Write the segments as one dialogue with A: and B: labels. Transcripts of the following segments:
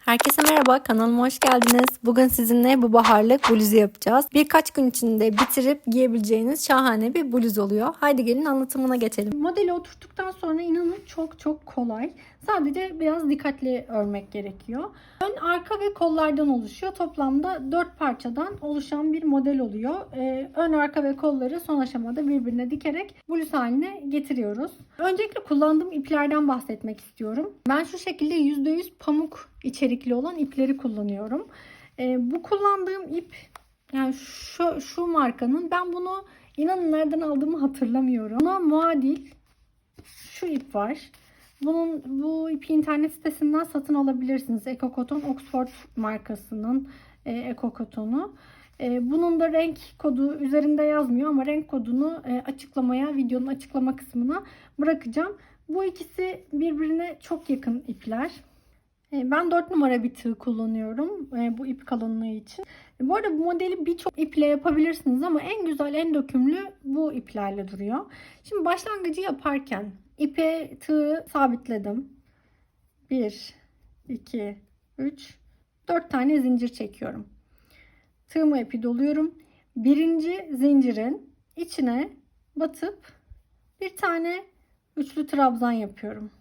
A: Herkese merhaba, kanalıma hoş geldiniz. Bugün sizinle bu baharlık bluzu yapacağız. Birkaç gün içinde bitirip giyebileceğiniz şahane bir bluz oluyor. Haydi gelin anlatımına geçelim. Modeli oturttuktan sonra inanın çok kolay. Sadece biraz dikkatli örmek gerekiyor. Ön, arka ve kollardan oluşuyor. Toplamda 4 parçadan oluşan bir model oluyor. Ön, arka ve kolları son aşamada birbirine dikerek bluz haline getiriyoruz. Öncelikle kullandığım iplerden bahsetmek istiyorum. Ben şu şekilde %100 pamuk içerikli olan ipleri kullanıyorum. Bu kullandığım ip yani şu markanın, ben bunu inanın nereden aldığımı hatırlamıyorum. Buna muadil şu ip var. Bu ipi internet sitesinden satın alabilirsiniz. EcoCotton Oxford markasının EcoCotton'u. Bunun da renk kodu üzerinde yazmıyor ama renk kodunu videonun açıklama kısmına bırakacağım. Bu ikisi birbirine çok yakın ipler. Ben 4 numara bir tığ kullanıyorum bu ip kalınlığı için. Bu arada bu modeli birçok iple yapabilirsiniz ama en güzel, en dökümlü bu iplerle duruyor. Şimdi başlangıcı yaparken ipe tığı sabitledim. 1, 2, 3, 4 tane zincir çekiyorum. Tığıma ipi doluyorum. Birinci zincirin içine batıp bir tane üçlü trabzan yapıyorum.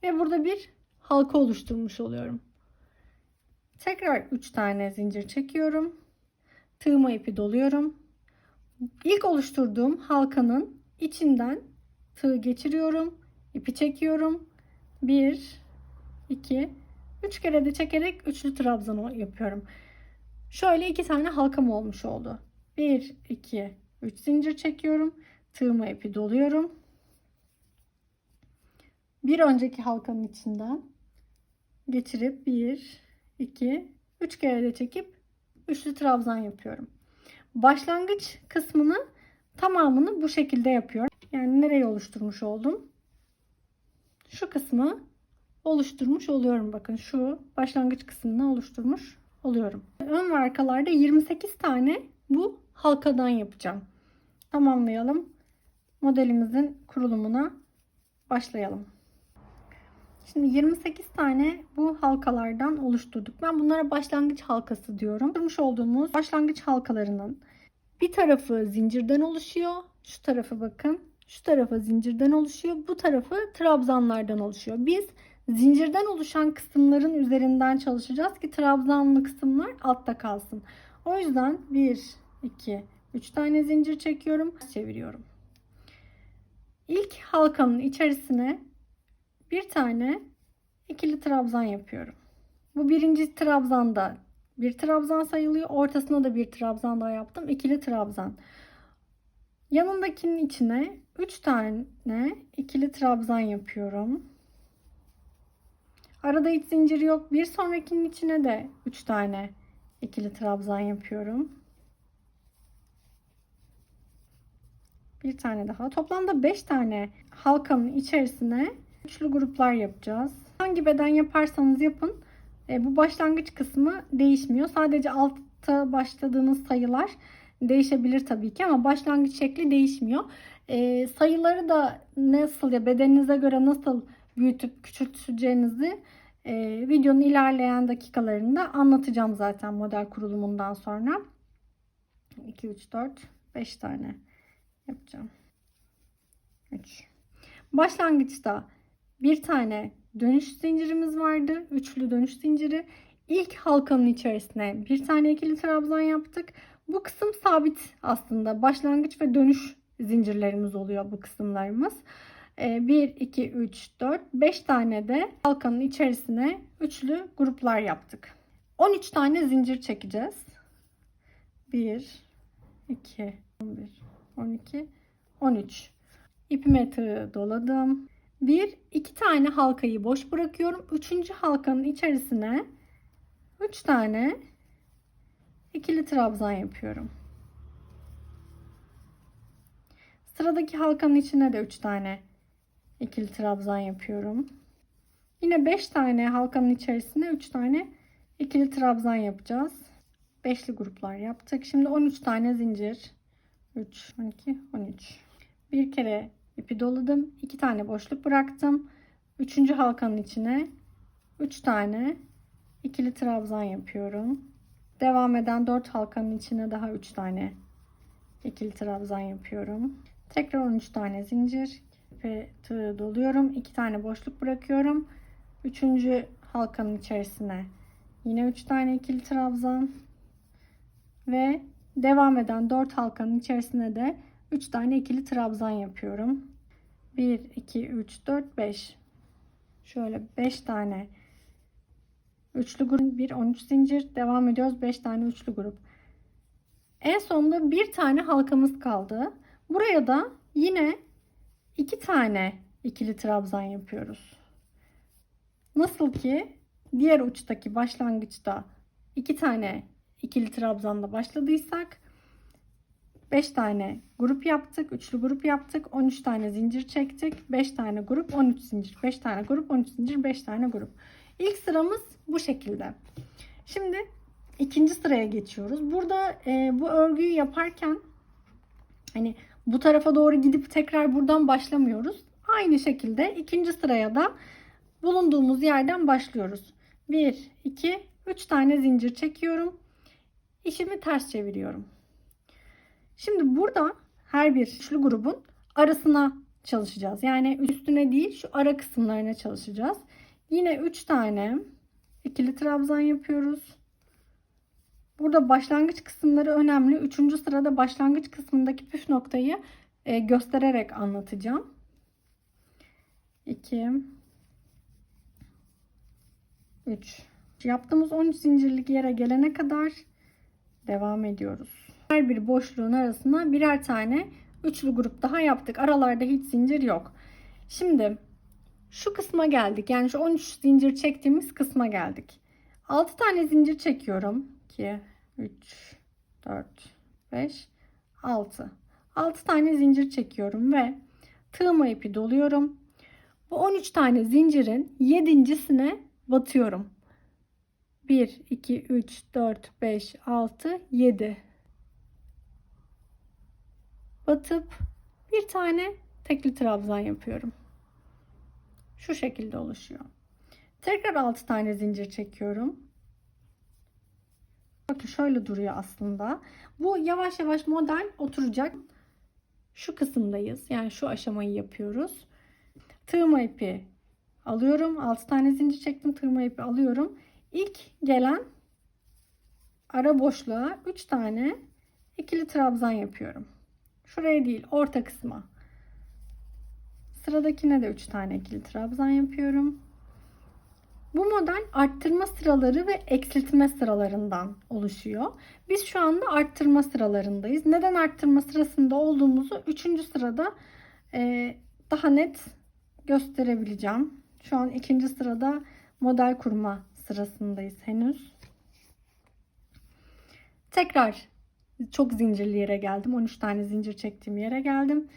A: Ve burada bir halka oluşturmuş oluyorum. Tekrar 3 tane zincir çekiyorum. Tığıma ipi doluyorum. İlk oluşturduğum halkanın içinden tığ geçiriyorum. İpi çekiyorum. 1, 2, 3 kere de çekerek üçlü trabzan yapıyorum. Şöyle 2 tane halkam olmuş oldu. 1, 2, 3 zincir çekiyorum. Tığıma ipi doluyorum. Bir önceki halkanın içinden geçirip 1, 2, 3 kere de çekip üçlü trabzan yapıyorum. Başlangıç kısmını tamamını bu şekilde yapıyorum. Yani nereyi oluşturmuş oldum? Şu kısmı oluşturmuş oluyorum. Bakın şu başlangıç kısmını oluşturmuş oluyorum. Ön ve arkalarda 28 tane bu halkadan yapacağım. Tamamlayalım. Modelimizin kurulumuna başlayalım. Şimdi 28 tane bu halkalardan oluşturduk. Ben bunlara başlangıç halkası diyorum. Kurmuş olduğumuz başlangıç halkalarının bir tarafı zincirden oluşuyor. Şu tarafı bakın. Şu tarafı zincirden oluşuyor. Bu tarafı trabzanlardan oluşuyor. Biz zincirden oluşan kısımların üzerinden çalışacağız ki trabzanlı kısımlar altta kalsın. O yüzden 1, 2, 3 tane zincir çekiyorum. Çeviriyorum. İlk halkanın içerisine bir tane ikili trabzan yapıyorum. Bu birinci trabzanda bir trabzan sayılıyor. Ortasına da bir trabzan daha yaptım. İkili trabzan. Yanındakinin içine 3 tane ikili trabzan yapıyorum. Arada hiç zincir yok. Bir sonrakinin içine de 3 tane ikili trabzan yapıyorum. Bir tane daha. Toplamda 5 tane halkanın içerisine üçlü gruplar yapacağız. Hangi beden yaparsanız yapın. Bu başlangıç kısmı değişmiyor. Sadece altta başladığınız sayılar değişebilir tabii ki ama başlangıç şekli değişmiyor. Sayıları da nasıl ya bedeninize göre nasıl büyütüp küçülteceğinizi videonun ilerleyen dakikalarında anlatacağım zaten model kurulumundan sonra. 2, 3, 4, 5 tane yapacağım. 3. Başlangıçta bir tane dönüş zincirimiz vardı. Üçlü dönüş zinciri. İlk halkanın içerisine bir tane ikili trabzan yaptık. Bu kısım sabit aslında. Başlangıç ve dönüş zincirlerimiz oluyor bu kısımlarımız. 1, 2, 3, 4, 5 tane de halkanın içerisine üçlü gruplar yaptık. 13 tane zincir çekeceğiz. 1, 2, 11, 12, 13. İpime tığı doladım. 2 tane halkayı boş bırakıyorum. 3. halkanın içerisine 3 tane ikili trabzan yapıyorum. Sıradaki halkanın içine de 3 tane ikili trabzan yapıyorum. Yine 5 tane halkanın içerisine 3 tane ikili trabzan yapacağız. Beşli gruplar yaptık. Şimdi 13 tane zincir. 3, 12, 13. Bir kere ipi doladım. 2 tane boşluk bıraktım. 3. halkanın içine 3 tane ikili trabzan yapıyorum. Devam eden 4 halkanın içine daha 3 tane ikili trabzan yapıyorum. Tekrar 13 tane zincir ve tığı doluyorum. 2 tane boşluk bırakıyorum. 3. halkanın içerisine yine 3 tane ikili trabzan ve devam eden 4 halkanın içerisine de 3 tane ikili trabzan yapıyorum. 1 2 3 4 5. Şöyle 5 tane üçlü grup, 1 13 zincir, devam ediyoruz. 5 tane üçlü grup. En sonunda bir tane halkamız kaldı. Buraya da yine 2 tane ikili trabzan yapıyoruz. Nasıl ki diğer uçtaki başlangıçta 2 tane ikili trabzanla başladıysak 5 tane grup yaptık, üçlü grup yaptık, 13 tane zincir çektik, 5 tane grup, 13 zincir, 5 tane grup, 13 zincir, 5 tane grup. İlk sıramız bu şekilde. Şimdi ikinci sıraya geçiyoruz. Burada bu örgüyü yaparken hani bu tarafa doğru gidip tekrar buradan başlamıyoruz. Aynı şekilde ikinci sıraya da bulunduğumuz yerden başlıyoruz. 1 2 3 tane zincir çekiyorum. İşimi ters çeviriyorum. Şimdi burada her bir üçlü grubun arasına çalışacağız. Yani üstüne değil, şu ara kısımlarına çalışacağız. Yine 3 tane ikili trabzan yapıyoruz. Burada başlangıç kısımları önemli. 3. sırada başlangıç kısmındaki püf noktayı göstererek anlatacağım. 2 3 yaptığımız 13 zincirlik yere gelene kadar devam ediyoruz. Her bir boşluğun arasına birer tane üçlü grup daha yaptık. Aralarda hiç zincir yok. Şimdi şu kısma geldik. Yani şu 13 zincir çektiğimiz kısma geldik. 6 tane zincir çekiyorum. 2 3 4 5 6. 6 tane zincir çekiyorum ve tığma ipi doluyorum. Bu 13 tane zincirin 7.sine batıyorum. 1 2 3 4 5 6 7. Batıp bir tane tekli trabzan yapıyorum. Şu şekilde oluşuyor. Tekrar 6 tane zincir çekiyorum. Bakın şöyle duruyor aslında. Bu yavaş yavaş model oturacak. Şu kısımdayız. Yani şu aşamayı yapıyoruz. Tığma ipi alıyorum. 6 tane zincir çektim. Tığma ipi alıyorum. İlk gelen ara boşluğa 3 tane ikili trabzan yapıyorum. Şuraya değil, orta kısma. Sıradakine de 3 tane ikili trabzan yapıyorum. Bu model arttırma sıraları ve eksiltme sıralarından oluşuyor. Biz şu anda arttırma sıralarındayız. Neden arttırma sırasında olduğumuzu 3. sırada daha net gösterebileceğim. Şu an 2. sırada model kurma sırasındayız henüz. Tekrar çok zincirli yere geldim. 13 tane zincir çektiğim yere geldim.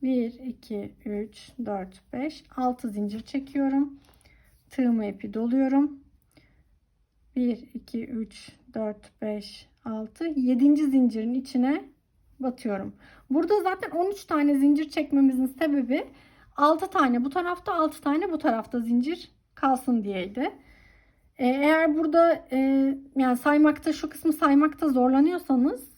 A: 1 2 3 4 5 6 zincir çekiyorum. Tığıma ipi doluyorum. 1 2 3 4 5 6 7. zincirin içine batıyorum. Burada zaten 13 tane zincir çekmemizin sebebi 6 tane bu tarafta, 6 tane bu tarafta zincir kalsın diyeydi. Eğer burada yani saymakta, şu kısmı saymakta zorlanıyorsanız,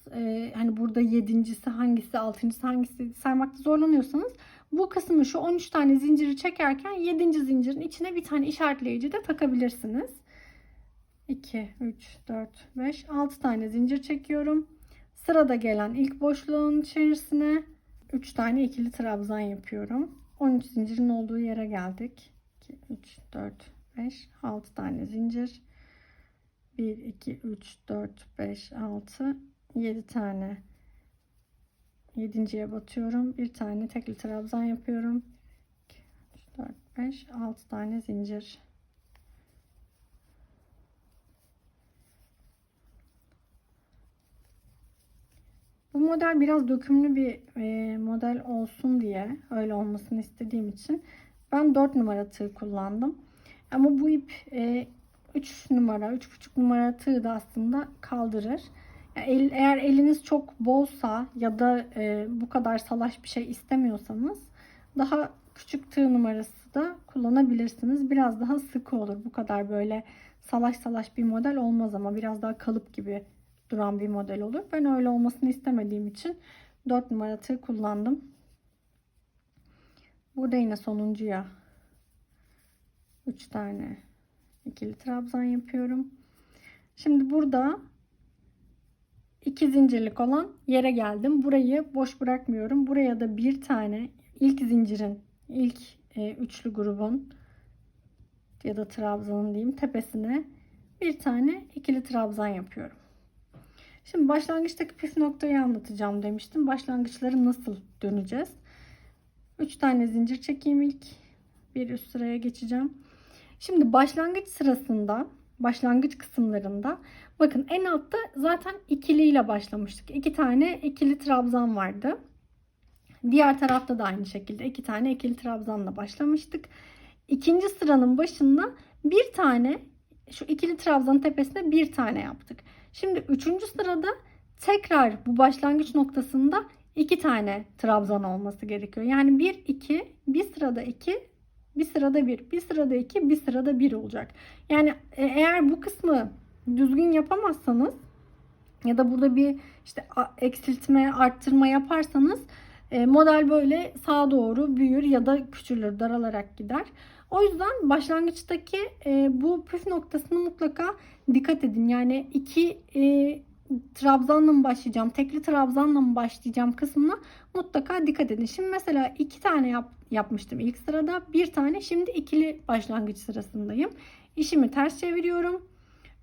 A: hani burada 7.'si hangisi, 6.'sı hangisi saymakta zorlanıyorsanız, bu kısmı, şu 13 tane zinciri çekerken 7. zincirin içine bir tane işaretleyici de takabilirsiniz. 2 3 4 5 6 tane zincir çekiyorum. Sırada gelen ilk boşluğun içerisine 3 tane ikili trabzan yapıyorum. 13 zincirin olduğu yere geldik. 2 3 4 5 6 tane zincir. 1 2 3 4 5 6 7 tane. 7.'ye batıyorum. Bir tane tekli trabzan yapıyorum. 2 3 4 5 6 tane zincir. Bu model biraz dökümlü bir model olsun diye, öyle olmasını istediğim için ben 4 numara tığ kullandım. Ama bu ip 3 numara, 3,5 numara tığ da aslında kaldırır. Yani eğer eliniz çok bolsa ya da bu kadar salaş bir şey istemiyorsanız daha küçük tığ numarası da kullanabilirsiniz. Biraz daha sıkı olur. Bu kadar böyle salaş salaş bir model olmaz ama biraz daha kalıp gibi duran bir model olur. Ben öyle olmasını istemediğim için 4 numara tığ kullandım. Burada yine sonuncuya 3 tane ikili trabzan yapıyorum. Şimdi burada 2 zincirlik olan yere geldim. Burayı boş bırakmıyorum. Buraya da bir tane ilk zincirin, ilk üçlü grubun ya da trabzanın diyeyim tepesine bir tane ikili trabzan yapıyorum. Şimdi başlangıçtaki püf noktayı anlatacağım demiştim. Başlangıçları nasıl döneceğiz? 3 tane zincir çekeyim ilk. Bir üst sıraya geçeceğim. Şimdi başlangıç sırasında, başlangıç kısımlarında bakın en altta zaten ikiliyle başlamıştık. 2 tane ikili trabzan vardı. Diğer tarafta da aynı şekilde 2 tane ikili trabzanla başlamıştık. İkinci sıranın başında bir tane şu ikili trabzanın tepesine bir tane yaptık. Şimdi üçüncü sırada tekrar bu başlangıç noktasında 2 tane trabzan olması gerekiyor. Yani 1 2 bir sırada 2 bir sırada 1 bir sırada 2 bir sırada 1 olacak. Yani eğer bu kısmı düzgün yapamazsanız ya da burada bir işte eksiltme, arttırma yaparsanız model böyle sağa doğru büyür ya da küçülür, daralarak gider. O yüzden başlangıçtaki bu püf noktasını mutlaka dikkat edin. Yani iki trabzanla mı başlayacağım, tekli trabzanla mı başlayacağım kısmına mutlaka dikkat edin. Şimdi mesela 2 tane yapmıştım ilk sırada. Bir tane şimdi ikili başlangıç sırasındayım. İşimi ters çeviriyorum.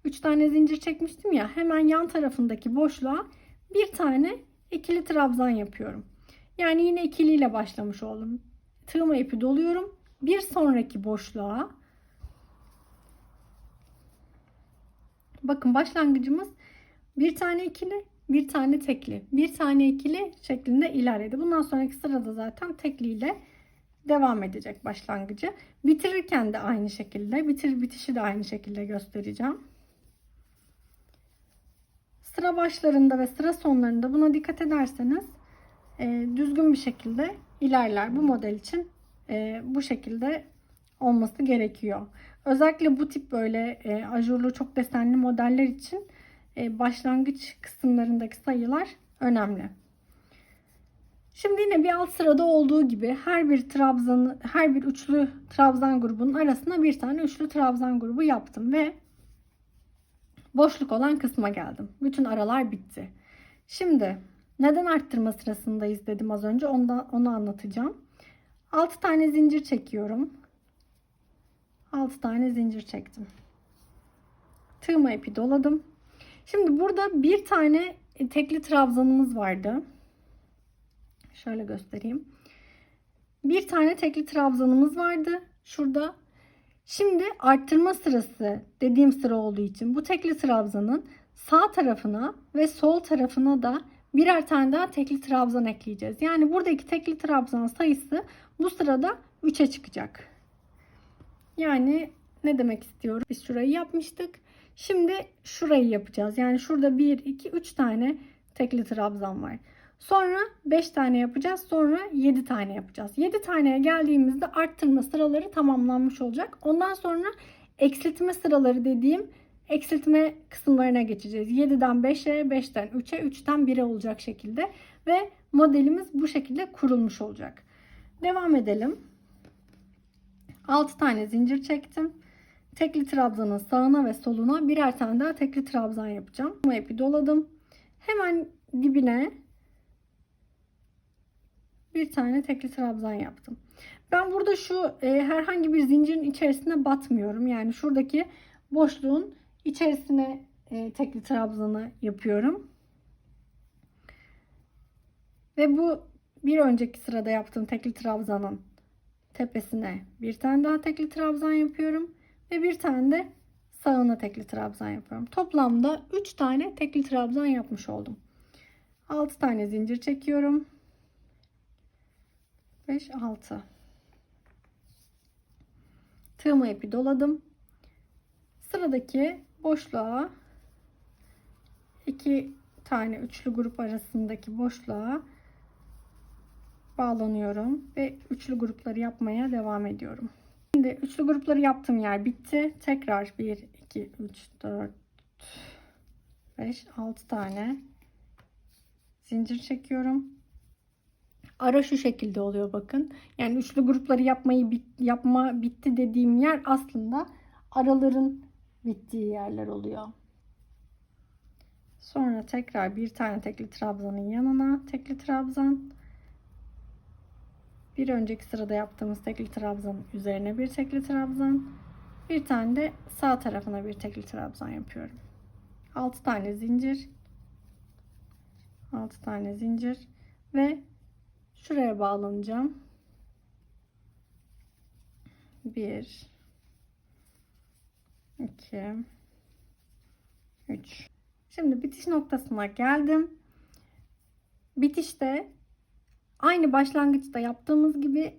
A: 3 tane zincir çekmiştim ya, hemen yan tarafındaki boşluğa bir tane ikili trabzan yapıyorum. Yani yine ikiliyle başlamış oldum. Tığıma ipi doluyorum. Bir sonraki boşluğa bakın başlangıcımız bir tane ikili, bir tane tekli, bir tane ikili şeklinde ilerledi. Bundan sonraki sırada zaten tekliyle devam edecek başlangıcı. Bitirirken de aynı şekilde, bitişi de aynı şekilde göstereceğim. Sıra başlarında ve sıra sonlarında buna dikkat ederseniz düzgün bir şekilde ilerler. Bu model için bu şekilde olması gerekiyor. Özellikle bu tip böyle ajurlu çok desenli modeller için başlangıç kısımlarındaki sayılar önemli. Şimdi yine bir alt sırada olduğu gibi her bir üçlü trabzan grubunun arasına bir tane üçlü trabzan grubu yaptım ve boşluk olan kısma geldim. Bütün aralar bitti. Şimdi neden arttırma sırasındayız dedim az önce. Onu anlatacağım. 6 tane zincir çekiyorum. 6 tane zincir çektim. Tığıma ipi doladım. Şimdi burada bir tane tekli trabzanımız vardı. Şöyle göstereyim. Bir tane tekli trabzanımız vardı. Şurada. Şimdi arttırma sırası dediğim sıra olduğu için bu tekli trabzanın sağ tarafına ve sol tarafına da birer tane daha tekli trabzan ekleyeceğiz. Yani buradaki tekli trabzan sayısı bu sırada 3'e çıkacak. Yani ne demek istiyorum? Biz şurayı yapmıştık. Şimdi şurayı yapacağız. Yani şurada 1, 2, 3 tane tekli trabzan var. Sonra 5 tane yapacağız. Sonra 7 tane yapacağız. 7 taneye geldiğimizde arttırma sıraları tamamlanmış olacak. Ondan sonra eksiltme sıraları dediğim eksiltme kısımlarına geçeceğiz. 7'den 5'e, 5'ten 3'e, 3'ten 1'e olacak şekilde. Ve modelimiz bu şekilde kurulmuş olacak. Devam edelim. 6 tane zincir çektim. Tekli trabzanın sağına ve soluna birer tane daha tekli trabzan yapacağım. Bu ipi doladım. Hemen dibine bir tane tekli trabzan yaptım. Ben burada şu herhangi bir zincirin içerisine batmıyorum. Yani şuradaki boşluğun içerisine tekli trabzanı yapıyorum. Ve bu bir önceki sırada yaptığım tekli trabzanın tepesine bir tane daha tekli trabzan yapıyorum. Ve bir tane de sağına tekli trabzan yapıyorum. Toplamda 3 tane tekli trabzan yapmış oldum. 6 tane zincir çekiyorum. 5, 6. Tığıma ipi doladım. Sıradaki boşluğa 2 tane üçlü grup arasındaki boşluğa bağlanıyorum ve üçlü grupları yapmaya devam ediyorum. Şimdi üçlü grupları yaptığım yer bitti. Tekrar 1, 2, 3, 4, 5, 6 tane zincir çekiyorum. Ara şu şekilde oluyor bakın. Yani üçlü grupları yapma bitti dediğim yer aslında araların bittiği yerler oluyor. Sonra tekrar bir tane tekli trabzanın yanına tekli trabzan. Bir önceki sırada yaptığımız tekli trabzanın üzerine bir tekli trabzan. Bir tane de sağ tarafına bir tekli trabzan yapıyorum. 6 tane zincir. 6 tane zincir ve şuraya bağlanacağım. 1 2 3. Şimdi bitiş noktasına geldim. Bitişte aynı başlangıçta yaptığımız gibi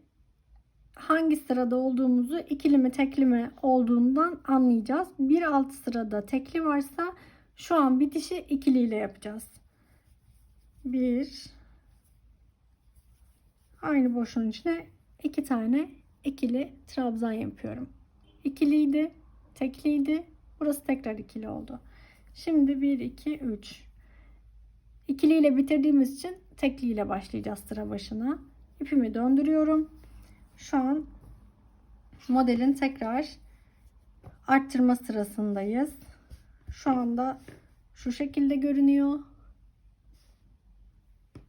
A: hangi sırada olduğumuzu ikili mi tekli mi olduğundan anlayacağız. Bir alt sırada tekli varsa şu an bitişi ikili ile yapacağız. 1 aynı boşluğun içine 2 tane ikili trabzan yapıyorum. İkiliydi, tekliydi. Burası tekrar ikili oldu. Şimdi 1 2 3. İkili ile bitirdiğimiz için tekli ile başlayacağız sıra başına. İpimi döndürüyorum. Şu an modelin tekrar arttırma sırasındayız. Şu anda şu şekilde görünüyor.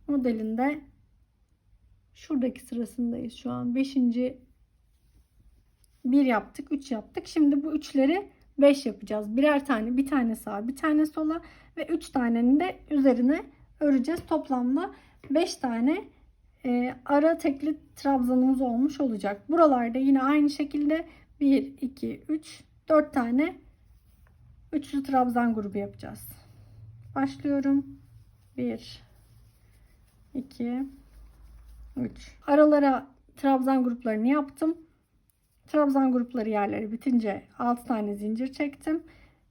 A: Modelin de şuradaki sırasındayız şu an. 5. 1 yaptık, 3 yaptık. Şimdi bu üçleri 5 yapacağız. Birer tane, bir tane sağa, bir tane sola ve 3 tanenin de üzerine öreceğiz. Toplamda 5 tane ara tekli trabzanımız olmuş olacak. Buralarda yine aynı şekilde 1, 2, 3, 4 tane üçlü trabzan grubu yapacağız. Başlıyorum. 1, 2, 3. Aralara trabzan gruplarını yaptım. Trabzan grupları yerleri bitince 6 tane zincir çektim.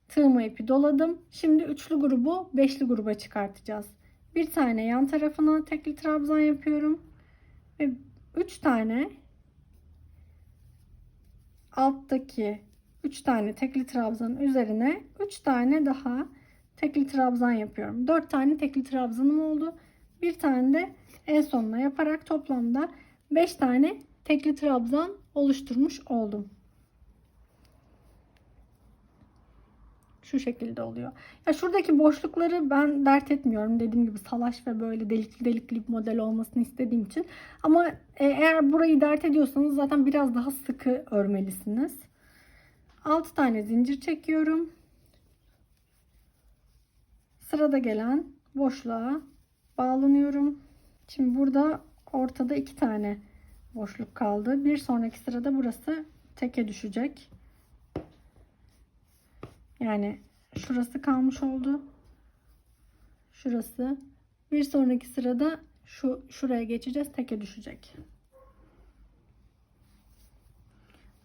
A: Tığıma ipi doladım. Şimdi üçlü grubu beşli gruba çıkartacağız. Bir tane yan tarafına tekli trabzan yapıyorum. Ve 3 tane alttaki 3 tane tekli trabzanın üzerine 3 tane daha tekli trabzan yapıyorum. 4 tane tekli trabzanım oldu. Bir tane de en sonuna yaparak toplamda 5 tane tekli trabzan oluşturmuş oldum. Şu şekilde oluyor. Ya şuradaki boşlukları ben dert etmiyorum. Dediğim gibi salaş ve böyle delikli delikli bir model olmasını istediğim için. Ama eğer burayı dert ediyorsanız zaten biraz daha sıkı örmelisiniz. 6 tane zincir çekiyorum. Sırada gelen boşluğa bağlanıyorum. Şimdi burada ortada 2 tane boşluk kaldı. Bir sonraki sırada burası teke düşecek. Yani şurası kalmış oldu. Şurası. Bir sonraki sırada şuraya geçeceğiz. Teke düşecek.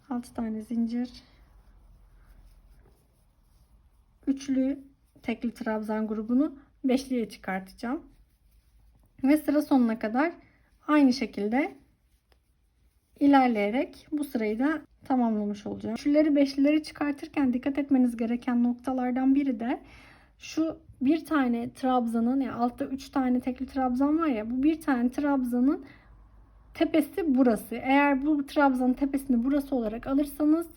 A: 6 tane zincir. Üçlü tekli trabzan grubunu beşliye çıkartacağım. Ve sıra sonuna kadar aynı şekilde ilerleyerek bu sırayı da tamamlamış olacağım. Üçlüleri beşlileri çıkartırken dikkat etmeniz gereken noktalardan biri de şu bir tane trabzanın, yani altta 3 tane tekli trabzan var ya, bu bir tane trabzanın tepesi burası. Eğer bu trabzanın tepesini burası olarak alırsanız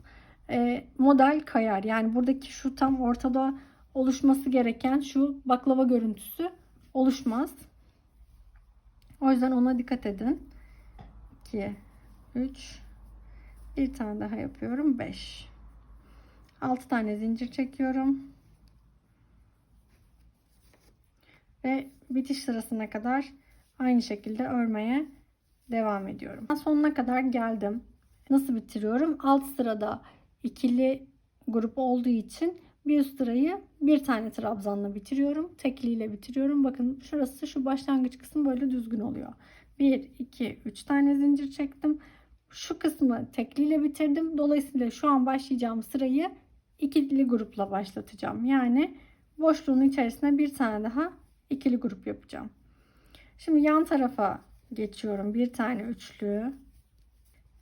A: model kayar. Yani buradaki şu tam ortada oluşması gereken şu baklava görüntüsü oluşmaz. O yüzden ona dikkat edin. 2 3 bir tane daha yapıyorum. 5 6 tane zincir çekiyorum. Ve bitiş sırasına kadar aynı şekilde örmeye devam ediyorum. Sonuna kadar geldim. Nasıl bitiriyorum? Alt sırada ikili grup olduğu için bir üst sırayı bir tane trabzanla bitiriyorum. Tekliyle bitiriyorum. Bakın şurası, şu başlangıç kısmı böyle düzgün oluyor. 1 2 3 tane zincir çektim. Şu kısmı tekliyle bitirdim. Dolayısıyla şu an başlayacağım sırayı ikili grupla başlatacağım. Yani boşluğun içerisine bir tane daha ikili grup yapacağım. Şimdi yan tarafa geçiyorum. Bir tane üçlü.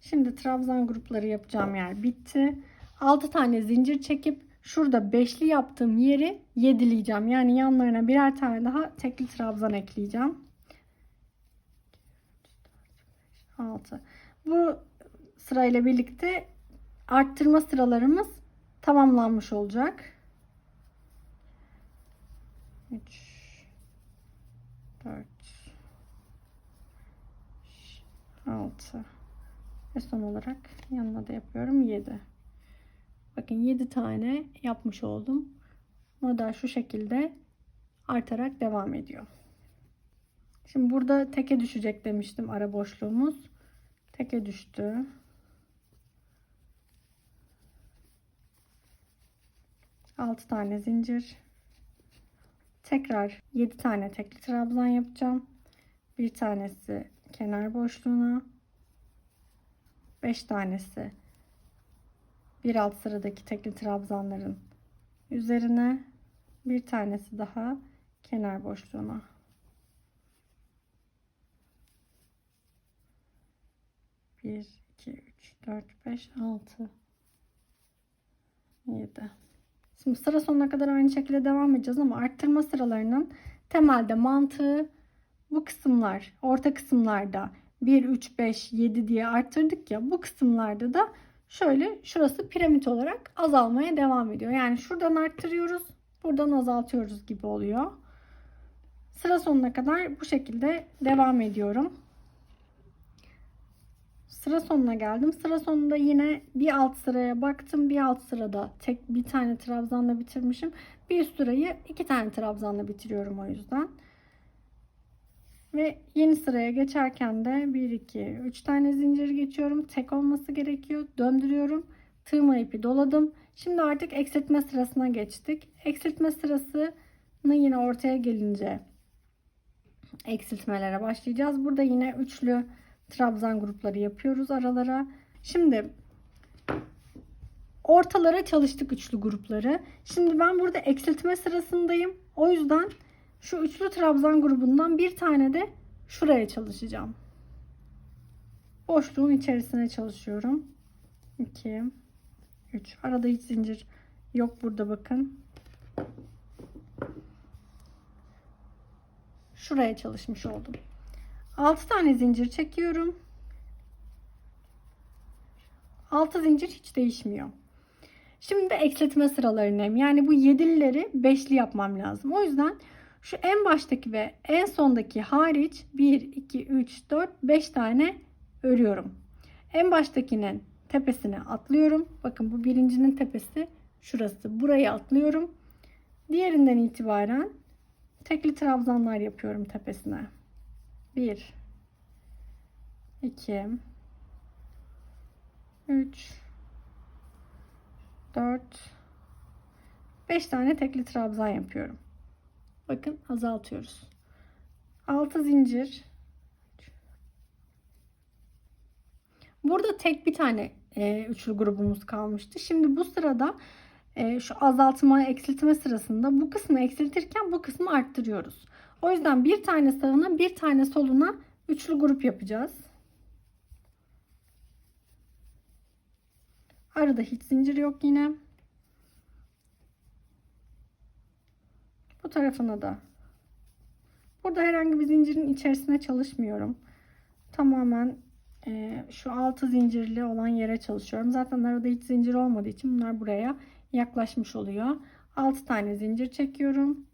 A: Şimdi trabzan grupları yapacağım yer bitti. 6 tane zincir çekip şurada beşli yaptığım yeri yedileyeceğim. Yani yanlarına birer tane daha tekli trabzan ekleyeceğim. 6. Bu sırayla birlikte arttırma sıralarımız tamamlanmış olacak. 3 4 6 ve son olarak yanına da yapıyorum 7. Bakın 7 tane yapmış oldum. Model şu şekilde artarak devam ediyor. Şimdi burada teke düşecek demiştim ara boşluğumuz. Teke düştü. Altı tane zincir. Tekrar 7 tane tekli trabzan yapacağım. Bir tanesi kenar boşluğuna. 5 tanesi bir alt sıradaki tekli trabzanların üzerine. Bir tanesi daha kenar boşluğuna. 1, 2, 3, 4, 5, 6, 7. Şimdi sıra sonuna kadar aynı şekilde devam edeceğiz ama arttırma sıralarının temelde mantığı bu kısımlar, orta kısımlarda 1, 3, 5, 7 diye arttırdık ya, bu kısımlarda da şöyle şurası piramit olarak azalmaya devam ediyor. Yani şuradan arttırıyoruz, buradan azaltıyoruz gibi oluyor. Sıra sonuna kadar bu şekilde devam ediyorum. Sıra sonuna geldim. Sıra sonunda yine bir alt sıraya baktım. Bir alt sırada bir tane trabzanla bitirmişim. Bir üst sırayı 2 tane trabzanla bitiriyorum o yüzden. Ve yeni sıraya geçerken de 1, 2, 3 tane zincir geçiyorum. Tek olması gerekiyor. Döndürüyorum. Tığıma ipi doladım. Şimdi artık eksiltme sırasına geçtik. Eksiltme sırasını yine ortaya gelince eksiltmelere başlayacağız. Burada yine üçlü trabzan grupları yapıyoruz aralara. Şimdi ortalara çalıştık üçlü grupları. Şimdi ben burada eksiltme sırasındayım. O yüzden şu üçlü trabzan grubundan bir tane de şuraya çalışacağım. Boşluğun içerisine çalışıyorum. 2 3. Arada hiç zincir yok burada, bakın. Şuraya çalışmış oldum. 6 tane zincir çekiyorum. 6 zincir hiç değişmiyor. Şimdi de eksiltme sıralarındayım. Yani bu yedilileri beşli yapmam lazım. O yüzden şu en baştaki ve en sondaki hariç 1, 2, 3, 4, 5 tane örüyorum. En baştakinin tepesine atlıyorum. Bakın bu birincinin tepesi şurası. Burayı atlıyorum. Diğerinden itibaren tekli trabzanlar yapıyorum tepesine. 1 2 3 4 5 tane tekli trabzan yapıyorum. Bakın azaltıyoruz. 6 zincir. Burada tek bir tane üçlü grubumuz kalmıştı. Şimdi bu sırada şu azaltma, eksiltme sırasında bu kısmı eksiltirken bu kısmı arttırıyoruz. O yüzden bir tane sağına bir tane soluna üçlü grup yapacağız. Arada hiç zincir yok yine. Bu tarafına da. Burada herhangi bir zincirin içerisine çalışmıyorum. Tamamen şu 6 zincirli olan yere çalışıyorum. Zaten arada hiç zincir olmadığı için bunlar buraya yaklaşmış oluyor. 6 tane zincir çekiyorum.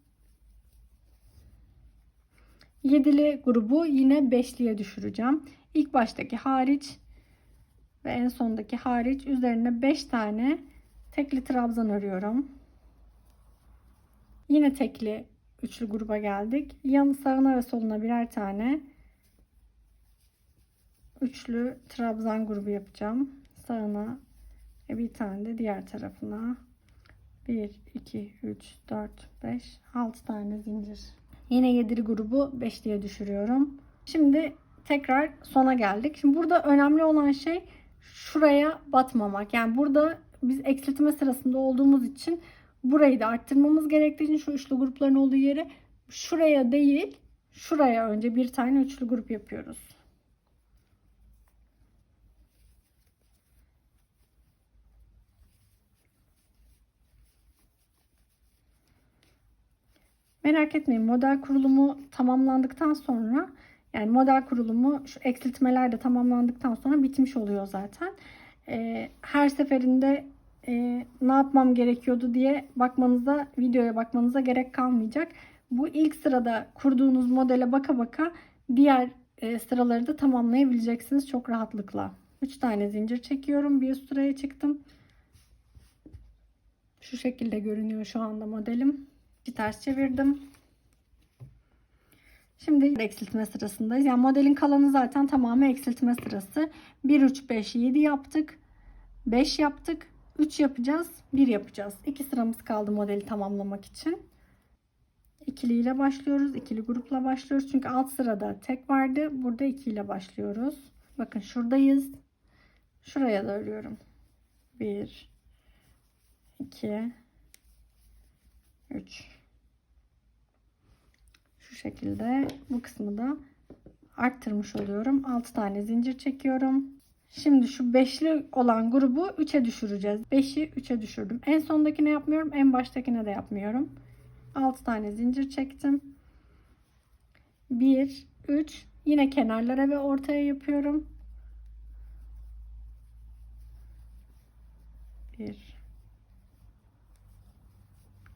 A: 7'li grubu yine 5'liye düşüreceğim. İlk baştaki hariç ve en sondaki hariç üzerine 5 tane tekli trabzan örüyorum. Yine tekli üçlü gruba geldik. Yan sağına ve soluna birer tane üçlü trabzan grubu yapacağım. Sağına ve bir tane de diğer tarafına. 1, 2, 3, 4, 5, 6 tane zincir. Yine 7'li grubu 5'liye düşürüyorum. Şimdi tekrar sona geldik. Şimdi burada önemli olan şey şuraya batmamak. Yani burada biz eksiltme sırasında olduğumuz için burayı da arttırmamız gerektiği için şu üçlü grupların olduğu yere şuraya değil, şuraya önce bir tane üçlü grup yapıyoruz. Merak etmeyin, model kurulumu tamamlandıktan sonra, yani model kurulumu şu eksiltmeler de tamamlandıktan sonra bitmiş oluyor zaten. Her seferinde ne yapmam gerekiyordu diye videoya bakmanıza gerek kalmayacak. Bu ilk sırada kurduğunuz modele baka baka diğer sıraları da tamamlayabileceksiniz çok rahatlıkla. 3 tane zincir çekiyorum. Bir üst sıraya çıktım. Şu şekilde görünüyor şu anda modelim. Bir ters çevirdim. Şimdi eksiltme sırasındayız. Yani modelin kalanı zaten tamamı eksiltme sırası. 1, 3, 5, 7 yaptık. 5 yaptık. 3 yapacağız. 1 yapacağız. 2 sıramız kaldı modeli tamamlamak için. İkili ile başlıyoruz. İkili grupla başlıyoruz. Çünkü alt sırada tek vardı. Burada 2 ile başlıyoruz. Bakın şuradayız. Şuraya da örüyorum. 1, 2, 3. Şu şekilde bu kısmı da arttırmış oluyorum. 6 tane zincir çekiyorum. Şimdi şu beşli olan grubu 3'e düşüreceğiz. 5'i 3'e düşürdüm. En sondakine yapmıyorum. En baştakine de yapmıyorum. 6 tane zincir çektim. 1, 3. Yine kenarlara ve ortaya yapıyorum. 1,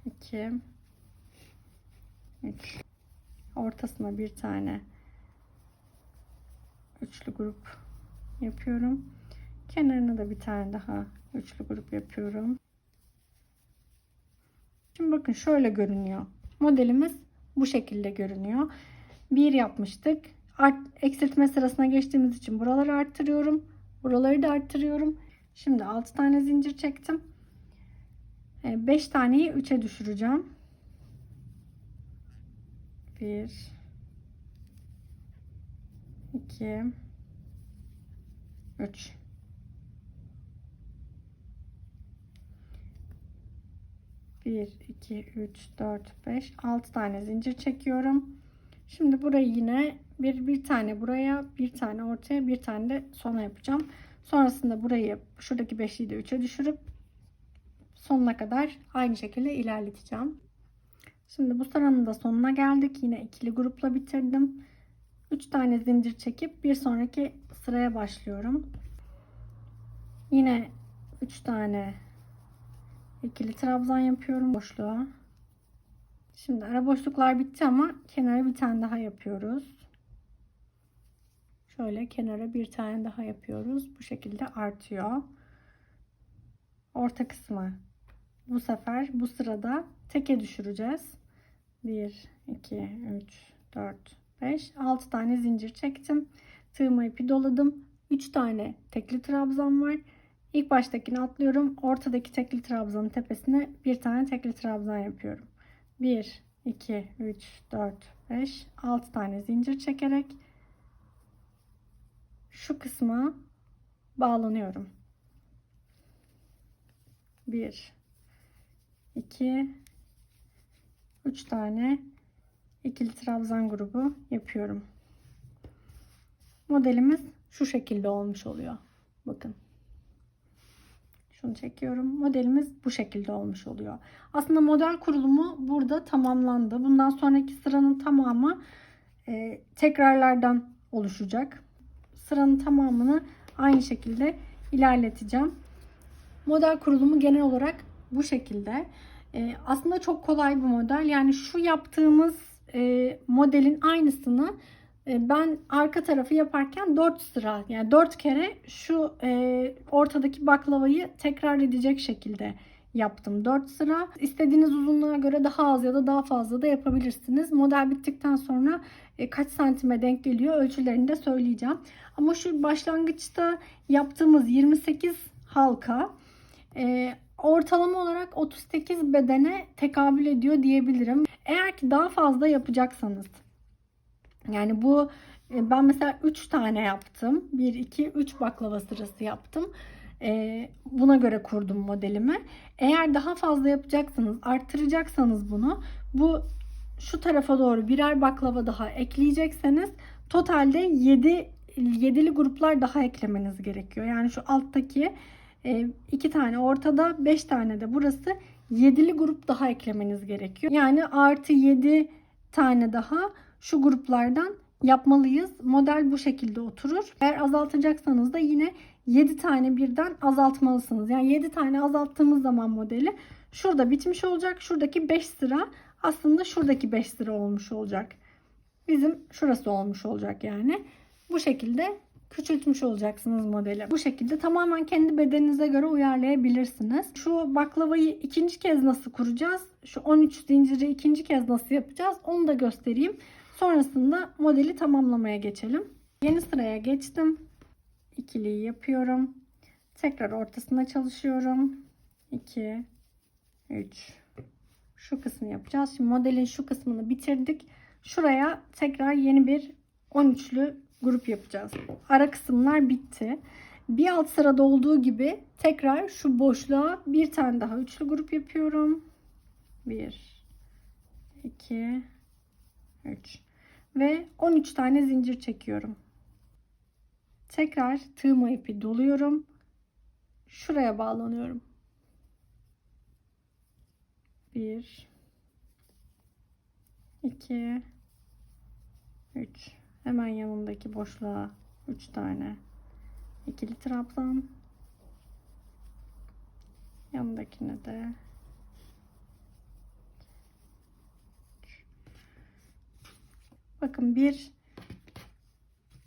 A: 2, 3. Ortasına bir tane üçlü grup yapıyorum. Kenarına da bir tane daha üçlü grup yapıyorum. Şimdi bakın şöyle görünüyor. Modelimiz bu şekilde görünüyor. 1 yapmıştık. Eksiltme sırasına geçtiğimiz için buraları arttırıyorum. Buraları da arttırıyorum. Şimdi 6 tane zincir çektim. 5 taneyi 3'e düşüreceğim. 1, 2, 3. Bir, 2, 3, 4, 5, 6 tane zincir çekiyorum. Şimdi burayı yine bir tane buraya, bir tane ortaya, bir tane de sona yapacağım. Sonrasında burayı, şuradaki 5'liyi de 3'e düşürüp sonuna kadar aynı şekilde ilerleteceğim. Şimdi bu sıranın da sonuna geldik. Yine ikili grupla bitirdim. 3 tane zincir çekip bir sonraki sıraya başlıyorum. Yine 3 tane ikili trabzan yapıyorum boşluğa. Şimdi ara boşluklar bitti ama kenara bir tane daha yapıyoruz. Şöyle kenara bir tane daha yapıyoruz. Bu şekilde artıyor. Orta kısmı bu sefer bu sırada teke düşüreceğiz. 1, 2, 3, 4, 5, 6 tane zincir çektim. Tığıma ipi doladım. 3 tane tekli trabzan var. İlk baştakini atlıyorum. Ortadaki tekli trabzanın tepesine bir tane tekli trabzan yapıyorum. 1, 2, 3, 4, 5, 6 tane zincir çekerek şu kısma bağlanıyorum. 1, 2, 3 tane ikili trabzan grubu yapıyorum. Modelimiz şu şekilde olmuş oluyor. Bakın. Şunu çekiyorum. Modelimiz bu şekilde olmuş oluyor. Aslında model kurulumu burada tamamlandı. Bundan sonraki sıranın tamamı tekrarlardan oluşacak. Sıranın tamamını aynı şekilde ilerleteceğim. Model kurulumu genel olarak bu şekilde. Aslında çok kolay bir model. Yani şu yaptığımız modelin aynısını ben arka tarafı yaparken 4 sıra, yani 4 kere şu ortadaki baklavayı tekrar edecek şekilde yaptım. 4 sıra. İstediğiniz uzunluğa göre daha az ya da daha fazla da yapabilirsiniz. Model bittikten sonra kaç santime denk geliyor ölçülerini de söyleyeceğim. Ama şu başlangıçta yaptığımız 28 halka ortalama olarak 38 bedene tekabül ediyor diyebilirim. Eğer ki daha fazla yapacaksanız, yani bu ben mesela 3 tane yaptım. 1, 2, 3 baklava sırası yaptım. Buna göre kurdum modelimi. Eğer daha fazla yapacaksanız, arttıracaksanız bunu, şu tarafa doğru birer baklava daha ekleyecekseniz totalde 7'li gruplar daha eklemeniz gerekiyor. Yani şu alttaki 2 tane ortada, 5 tane de burası, 7'li grup daha eklemeniz gerekiyor. Yani artı 7 tane daha şu gruplardan yapmalıyız. Model bu şekilde oturur. Eğer azaltacaksanız da yine 7 tane birden azaltmalısınız. Yani 7 tane azalttığımız zaman modeli şurada bitmiş olacak. Şuradaki 5 sıra aslında şuradaki 5 sıra olmuş olacak. Bizim şurası olmuş olacak yani. Bu şekilde küçültmüş olacaksınız modeli. Bu şekilde tamamen kendi bedeninize göre uyarlayabilirsiniz. Şu baklavayı ikinci kez nasıl kuracağız? Şu 13 zinciri ikinci kez nasıl yapacağız? Onu da göstereyim. Sonrasında modeli tamamlamaya geçelim. Yeni sıraya geçtim. İkiliyi yapıyorum. Tekrar ortasında çalışıyorum. 2, 3. Şu kısmı yapacağız. Şimdi modelin şu kısmını bitirdik. Şuraya tekrar yeni bir 13'lü grup yapacağız. Ara kısımlar bitti. Bir alt sırada olduğu gibi tekrar şu boşluğa bir tane daha üçlü grup yapıyorum. 1, 2, 3 ve 13 tane zincir çekiyorum. Tekrar tığma ipi doluyorum. Şuraya bağlanıyorum. 1, 2, 3. Hemen yanındaki boşluğa 3 tane ikili trabzan. Yanındakine de bakın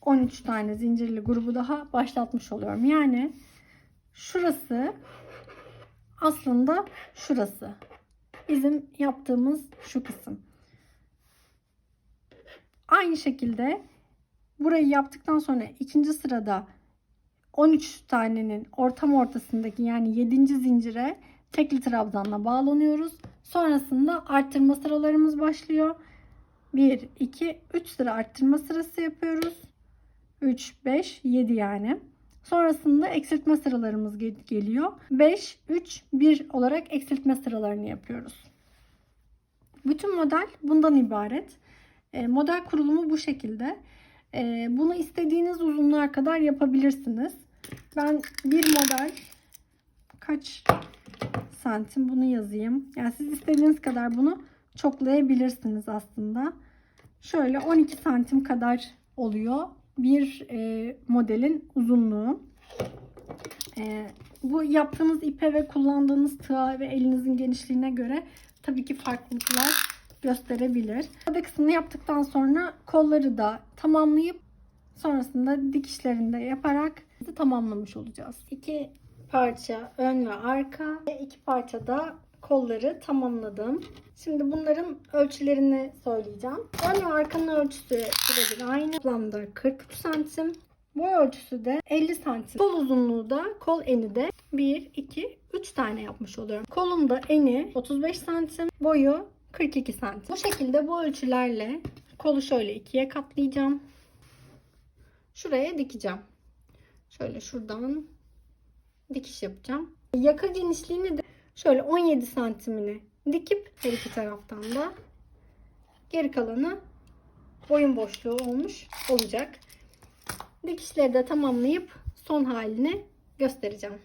A: 13 tane zincirli grubu daha başlatmış oluyorum. Yani şurası aslında şurası. Bizim yaptığımız şu kısım. Aynı şekilde burayı yaptıktan sonra ikinci sırada 13 tanenin ortasındaki yani 7. zincire tekli trabzanla bağlanıyoruz. Sonrasında arttırma sıralarımız başlıyor. 1, 2, 3 sıra arttırma sırası yapıyoruz. 3, 5, 7 yani. Sonrasında eksiltme sıralarımız geliyor. 5, 3, 1 olarak eksiltme sıralarını yapıyoruz. Bütün model bundan ibaret. Model kurulumu bu şekilde. Bunu istediğiniz uzunluğa kadar yapabilirsiniz. Ben bir model kaç santim bunu yazayım. Yani siz istediğiniz kadar bunu çoklayabilirsiniz aslında. Şöyle 12 santim kadar oluyor bir modelin uzunluğu. Bu yaptığınız ipe ve kullandığınız tığa ve elinizin genişliğine göre tabii ki farklılıklar gösterebilir. Gövde kısmını yaptıktan sonra kolları da tamamlayıp sonrasında dikişlerini de yaparak tamamlamış olacağız. 2 parça ön ve arka ve 2 parça da kolları tamamladım. Şimdi bunların ölçülerini söyleyeceğim. Ön ve arkanın ölçüsü birebir aynı. Toplamda 43 santim. Boy ölçüsü de 50 santim. Kol uzunluğu da kol eni de 1, 2, 3 tane yapmış oluyorum. Kolun da eni 35 santim. Boyu 42 santim. Bu şekilde bu ölçülerle kolu şöyle ikiye katlayacağım. Şuraya dikeceğim. Şöyle şuradan dikiş yapacağım. Yaka genişliğini de şöyle 17 santimini dikip her iki taraftan da geri kalanı boyun boşluğu olmuş olacak. Dikişleri de tamamlayıp son halini göstereceğim.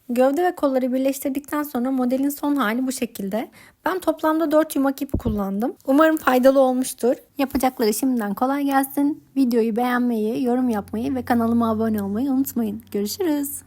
A: Gövde ve kolları birleştirdikten sonra modelin son hali bu şekilde. Ben toplamda 4 yumak ip kullandım. Umarım faydalı olmuştur. Yapacakları şimdiden kolay gelsin. Videoyu beğenmeyi, yorum yapmayı ve kanalıma abone olmayı unutmayın. Görüşürüz.